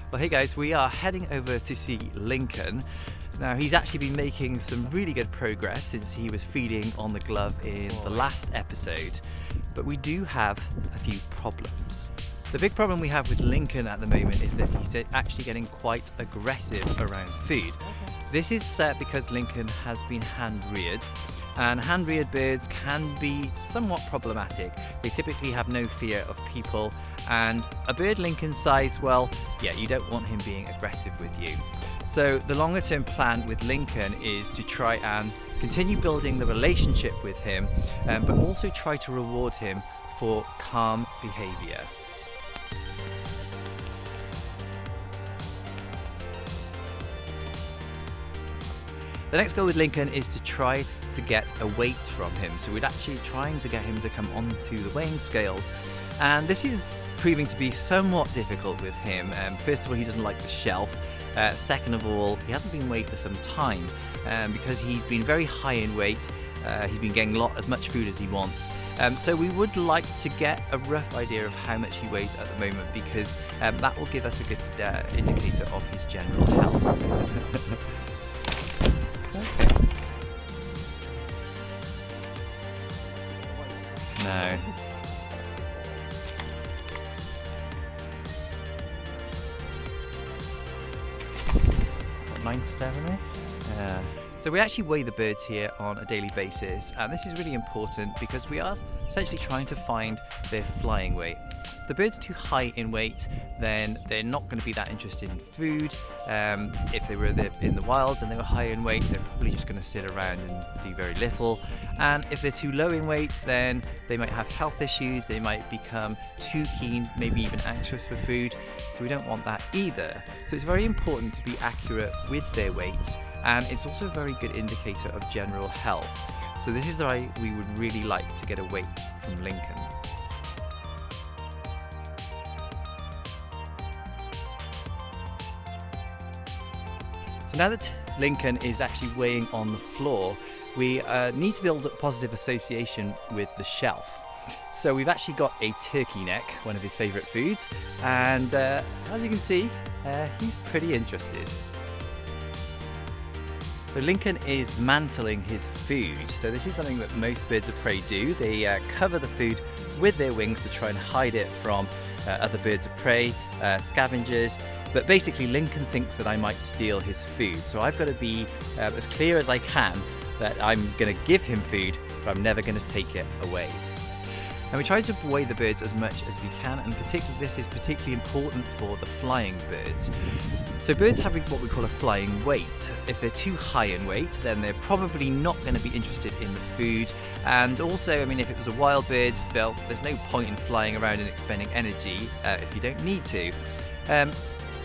Well, hey guys, we are heading over to see Lincoln. Now, he's actually been making some really good progress since he was feeding on the glove in the last episode, but we do have a few problems. The big problem we have with Lincoln at the moment is that he's actually getting quite aggressive around food. This is because Lincoln has been hand-reared, and hand-reared birds can be somewhat problematic. They typically have no fear of people, and a bird Lincoln's size, well, yeah, you don't want him being aggressive with you. So the longer term plan with Lincoln is to try and continue building the relationship with him, but also try to reward him for calm behavior. The next goal with Lincoln is to try to get a weight from him. So we're actually trying to get him to come onto the weighing scales. And this is proving to be somewhat difficult with him. First of all, he doesn't like the shelf. Second of all, he hasn't been weighed for some time because he's been very high in weight. He's been getting as much food as he wants. So we would like to get a rough idea of how much he weighs at the moment, because that will give us a good indicator of his general health. Okay. No. What, 97-ish? Yeah. So we actually weigh the birds here on a daily basis, and this is really important because we are essentially trying to find their flying weight. If the bird's too high in weight, then they're not going to be that interested in food. If they were in the wild and they were high in weight, they're probably just going to sit around and do very little. And if they're too low in weight, then they might have health issues. They might become too keen, maybe even anxious for food. So we don't want that either. So it's very important to be accurate with their weights, and it's also a very good indicator of general health. So this is why we would really like to get a weight from Lincoln. So now that Lincoln is actually weighing on the floor, we need to build a positive association with the shelf. So we've actually got a turkey neck, one of his favourite foods, and as you can see, he's pretty interested. So Lincoln is mantling his food. So this is something that most birds of prey do. They cover the food with their wings to try and hide it from other birds of prey, scavengers. But basically Lincoln thinks that I might steal his food. So I've got to be as clear as I can that I'm going to give him food, but I'm never going to take it away. And we try to weigh the birds as much as we can, and this is particularly important for the flying birds. So birds have what we call a flying weight. If they're too high in weight, then they're probably not going to be interested in the food. And also, I mean, if it was a wild bird, well, there's no point in flying around and expending energy if you don't need to.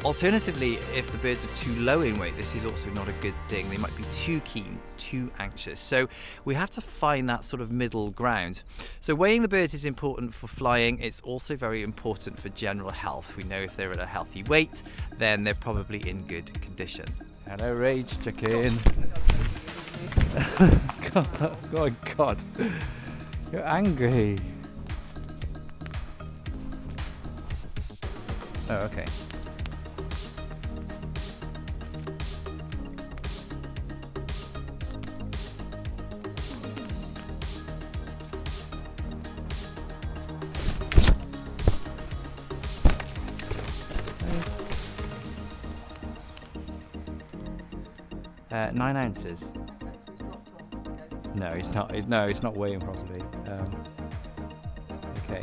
Alternatively, if the birds are too low in weight, this is also not a good thing. They might be too keen, too anxious. So we have to find that sort of middle ground. So weighing the birds is important for flying. It's also very important for general health. We know if they're at a healthy weight, then they're probably in good condition. Hello, Rage Chicken. Oh God, you're angry. Oh, okay. Uh, 9 ounces. No, he's not. No, he's not weighing properly. Okay.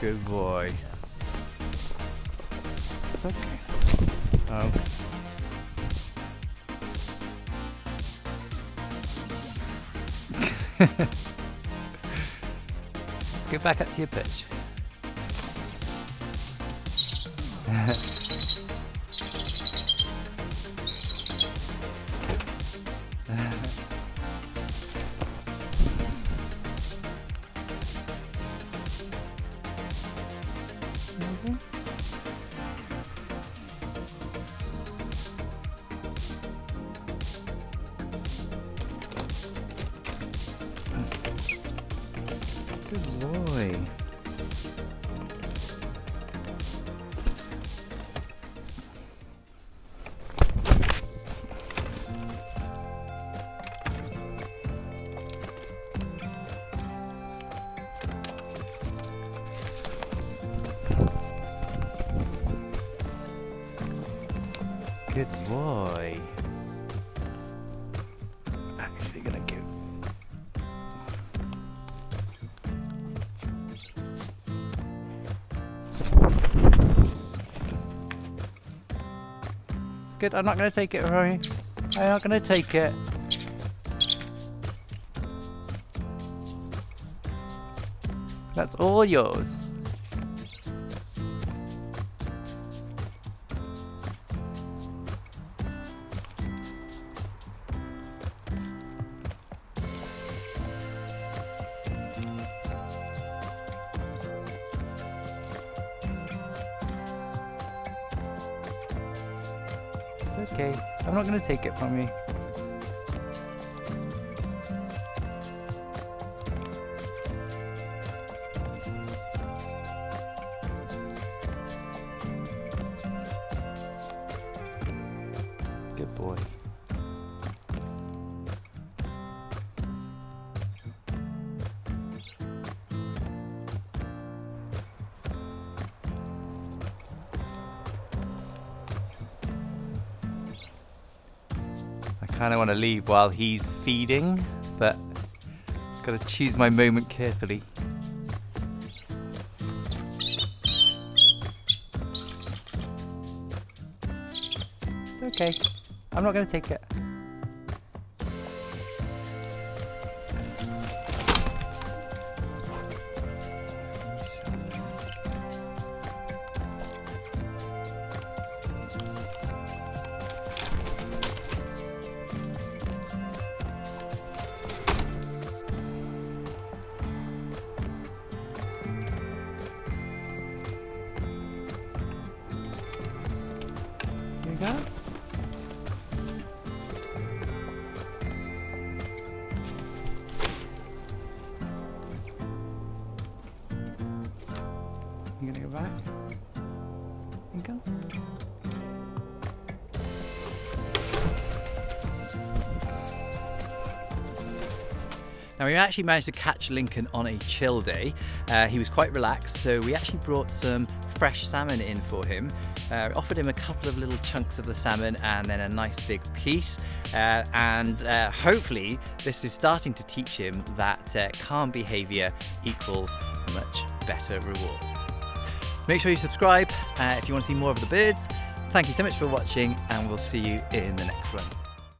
Good boy. It's okay. Oh. Let's go back up to your perch. Good boy. Good boy. Actually gonna go. It's good. I'm not gonna take it, Rory. I'm not gonna take it. That's all yours. It's okay. I'm not going to take it from you. Good boy. I kind of want to leave while he's feeding, but got to choose my moment carefully. It's okay. I'm not going to take it. Here you go. You gonna go back? Here you go. Now we actually managed to catch Lincoln on a chill day. He was quite relaxed, so we actually brought some fresh salmon in for him. Offered him a couple of little chunks of the salmon and then a nice big piece. Hopefully this is starting to teach him that calm behaviour equals much better reward. Make sure you subscribe if you want to see more of the birds. Thank you so much for watching, and we'll see you in the next one.